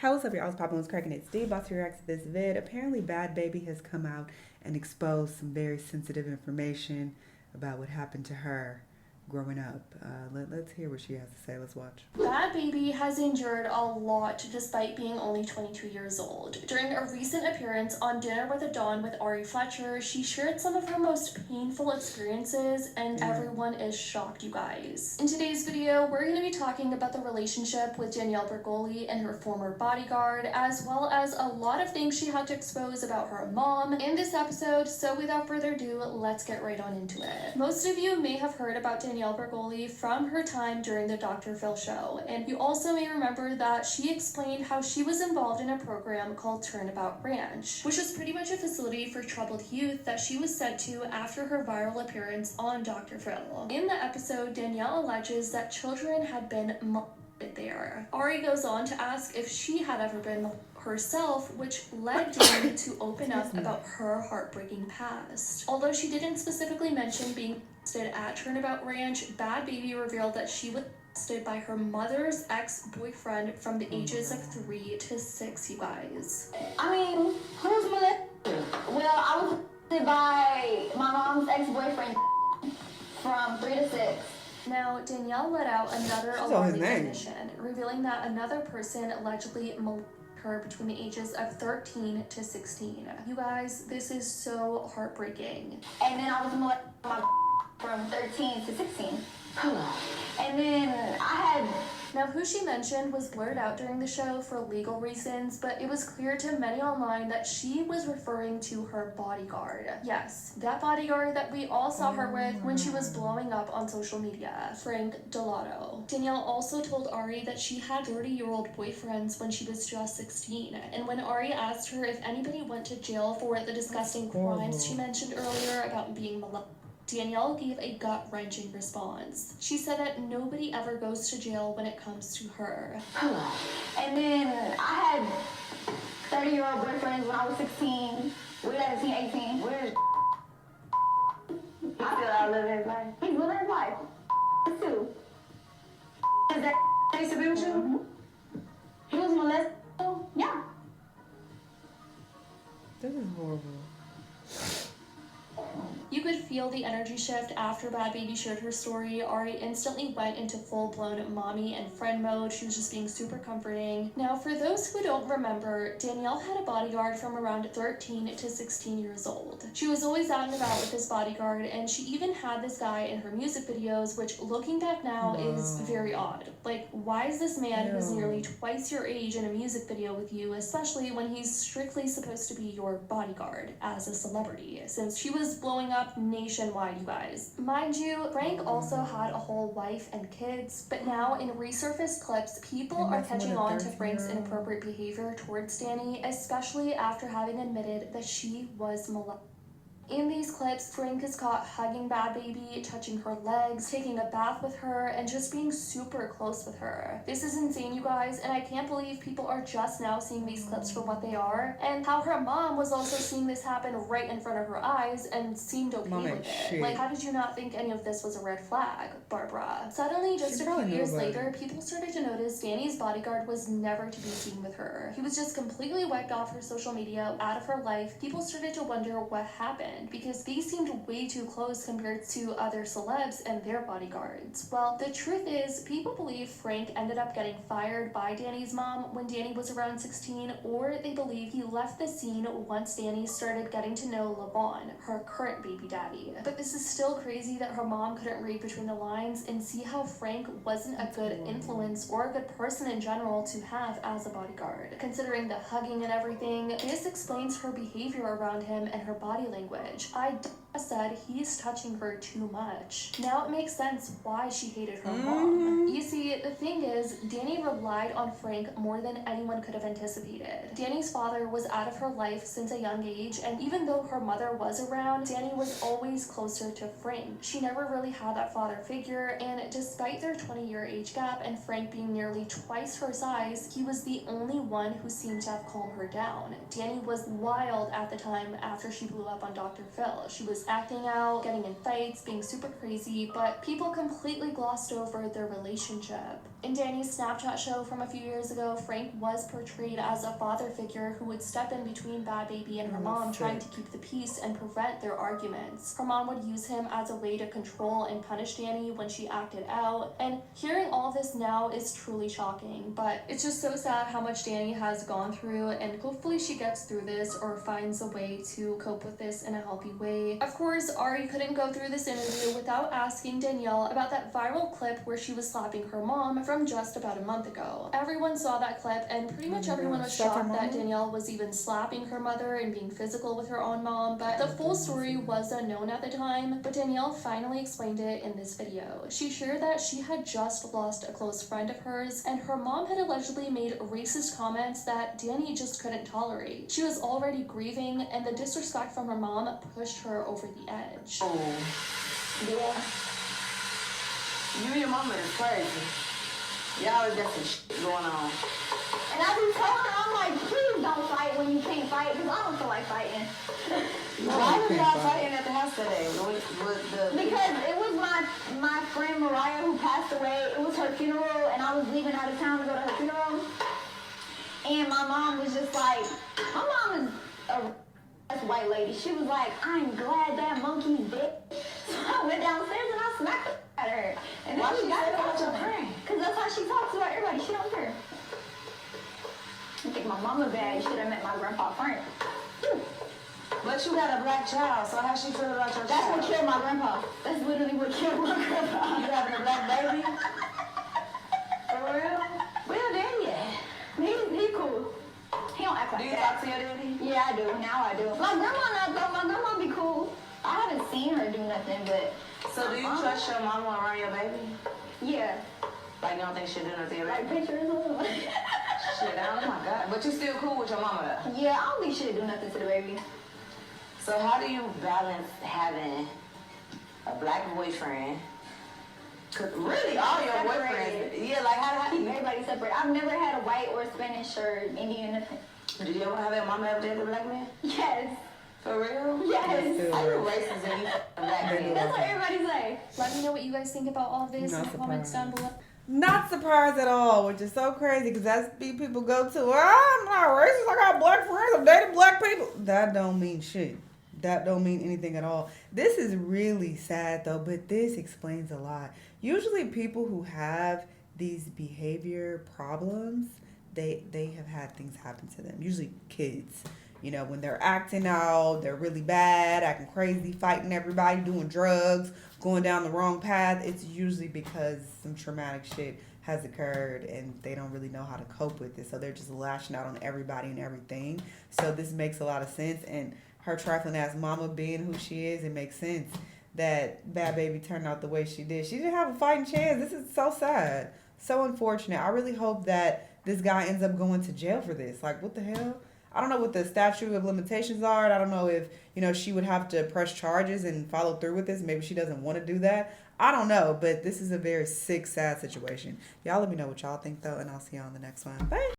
Hey, what's up, y'all? I was popping, was cracking it. Steve about to react to this vid. Apparently, Bad Baby has come out and exposed some very sensitive information about what happened to her growing up. Let's hear what she has to say. Let's watch. Bhad Bhabie has endured a lot despite being only 22 years old. During a recent appearance on Dinner with the Dawn with Ari Fletcher, she shared some of her most painful experiences, and everyone is shocked, you guys. In today's video, we're going to be talking about the relationship with Danielle Bregoli and her former bodyguard, as well as a lot of things she had to expose about her mom in this episode. So without further ado, let's get right on into it. Most of you may have heard about Danielle Bregoli from her time during the Dr. Phil show, and you also may remember that she explained how she was involved in a program called Turnabout Ranch, which was pretty much a facility for troubled youth that she was sent to after her viral appearance on Dr. Phil. In the episode, Danielle alleges that children had been molested there. Ari goes on to ask if she had ever been herself, which led Danny to open up about her heartbreaking past. Although she didn't specifically mention being molested at Turnabout Ranch, Bhad Bhabie revealed that she was molested by her mother's ex-boyfriend from the ages of 3 to 6, you guys. I mean, who's molested? Well, I was molested by my mom's ex-boyfriend from 3 to 6. Now, Danielle let out another alarming admission, revealing that another person allegedly molested her between the ages of 13 to 16. You guys, this is so heartbreaking. And then I was molested by my from 13 to 16. And then I had... Now, who she mentioned was blurred out during the show for legal reasons, but it was clear to many online that she was referring to her bodyguard. Yes, that bodyguard that we all saw her with when she was blowing up on social media, Frank Delato. Danielle also told Ari that she had 30-year-old boyfriends when she was just 16, and when Ari asked her if anybody went to jail for the disgusting crimes she mentioned earlier about being molested, Danielle gave a gut-wrenching response. She said that nobody ever goes to jail when it comes to her. And then I had 30-year-old boyfriends when I was 16. We were 17, 18. We're I feel I live his life. He's living his life. Too. Is that used to be with you? He was molested? Yeah. This is horrible. You could feel the energy shift after Bhad Bhabie shared her story. Ari instantly went into full-blown mommy and friend mode. She was just being super comforting. Now, for those who don't remember, Danielle had a bodyguard from around 13 to 16 years old. She was always out and about with this bodyguard, and she even had this guy in her music videos, which, looking back now, is very odd. Like, why is this man who's nearly twice your age in a music video with you, especially when he's strictly supposed to be your bodyguard as a celebrity, since she was blowing up nationwide, you guys. Mind you, Frank also had a whole wife and kids, but now in resurfaced clips, people are catching on to Frank's inappropriate behavior towards Danny, especially after having admitted that she was molested. In these clips, Frank is caught hugging Bhad Bhabie, touching her legs, taking a bath with her, and just being super close with her. This is insane, you guys, and I can't believe people are just now seeing these clips for what they are, and how her mom was also seeing this happen right in front of her eyes and seemed okay with it. Like, how did you not think any of this was a red flag, Barbara? Suddenly, just a few years later, people started to notice Danny's bodyguard was never to be seen with her. He was just completely wiped off her social media, out of her life. People started to wonder what happened, because they seemed way too close compared to other celebs and their bodyguards. Well, the truth is, people believe Frank ended up getting fired by Danny's mom when Danny was around 16, or they believe he left the scene once Danny started getting to know Lavon, her current baby daddy. But this is still crazy that her mom couldn't read between the lines and see how Frank wasn't a good influence or a good person in general to have as a bodyguard. Considering the hugging and everything, this explains her behavior around him and her body language. I said he's touching her too much. Now it makes sense why she hated her mom. You see, the thing is, Danny relied on Frank more than anyone could have anticipated. Danny's father was out of her life since a young age, and even though her mother was around, Danny was always closer to Frank. She never really had that father figure, and despite their 20-year age gap and Frank being nearly twice her size, he was the only one who seemed to have calmed her down. Danny was wild at the time after she blew up on Dr. Phil. She was acting out, getting in fights, being super crazy, but people completely glossed over their relationship. In Danny's Snapchat show from a few years ago, Frank was portrayed as a father figure who would step in between Bhad Bhabie and her mom, trying to keep the peace and prevent their arguments. Her mom would use him as a way to control and punish Danny when she acted out, and hearing all this now is truly shocking, but it's just so sad how much Danny has gone through, and hopefully she gets through this or finds a way to cope with this in a healthy way. Of course, Ari couldn't go through this interview without asking Danielle about that viral clip where she was slapping her mom from just about a month ago. Everyone saw that clip, and pretty much everyone was shocked that Danielle was even slapping her mother and being physical with her own mom, but the full story was unknown at the time. But Danielle finally explained it in this video. She shared that she had just lost a close friend of hers, and her mom had allegedly made racist comments that Danny just couldn't tolerate. She was already grieving, and the disrespect from her mom pushed her over the edge. Oh, yeah. You and your mama is crazy. Y'all got some shit going on. And I be telling her, I'm like, please don't fight when you can't fight, because I don't feel like fighting. Why was y'all fighting at the house today? Because it was my friend Mariah who passed away. It was her funeral, and I was leaving out of town to go to her funeral. And my mom was just like, my mom is a white lady. She was like, I'm glad that monkey's dead. So I went downstairs and I smacked at her. And why she got to talk to her friend? Because that's how she talks to everybody. She don't care. I think my mama bad. You should have met my grandpa friend. But you got a black child, so how she feel about your That's child? what killed my grandpa. That's literally what killed my grandpa. You having a black baby? For real? Well, daddy, yeah. He cool. He don't act like Do you that. talk to your daddy? Yeah, I do. Now I do. My grandma not though. My grandma be cool. I haven't seen her do nothing, but So do you trust your mama around your baby? yeah, Like you don't think she'll do nothing to your like baby? pictures or something. Shit, oh my God. But you still cool with your mama though? Yeah, I don't think she'd do nothing to the baby. So how do you balance having a black boyfriend? 'Cause really all your Separated. boyfriends, yeah, like how do you? Everybody separate. I've never had a white or Spanish or Indian. Did you ever have your mama ever dated a black man? Yes. For real? Yes. Are you racist and you black man? That's what everybody say. Let me know what you guys think about all of this Not in the comments down surprised. below. Not surprised at all, which is so crazy because that's people go to. I'm not racist. I got black friends. I'm dating black people. That don't mean shit. That don't mean anything at all. This is really sad though, but this explains a lot. Usually people who have these behavior problems, they have had things happen to them. Usually kids. You know, when they're acting out, they're really bad, acting crazy, fighting everybody, doing drugs, going down the wrong path. It's usually because some traumatic shit has occurred and they don't really know how to cope with it. So they're just lashing out on everybody and everything. So this makes a lot of sense. And her trifling ass mama being who she is, it makes sense that Bhad Bhabie turned out the way she did. She didn't have a fighting chance. This is so sad. So unfortunate. I really hope that this guy ends up going to jail for this. Like, what the hell? I don't know what the statute of limitations are. And I don't know if, she would have to press charges and follow through with this. Maybe she doesn't want to do that. I don't know. But this is a very sick, sad situation. Y'all let me know what y'all think, though. And I'll see y'all on the next one. Bye.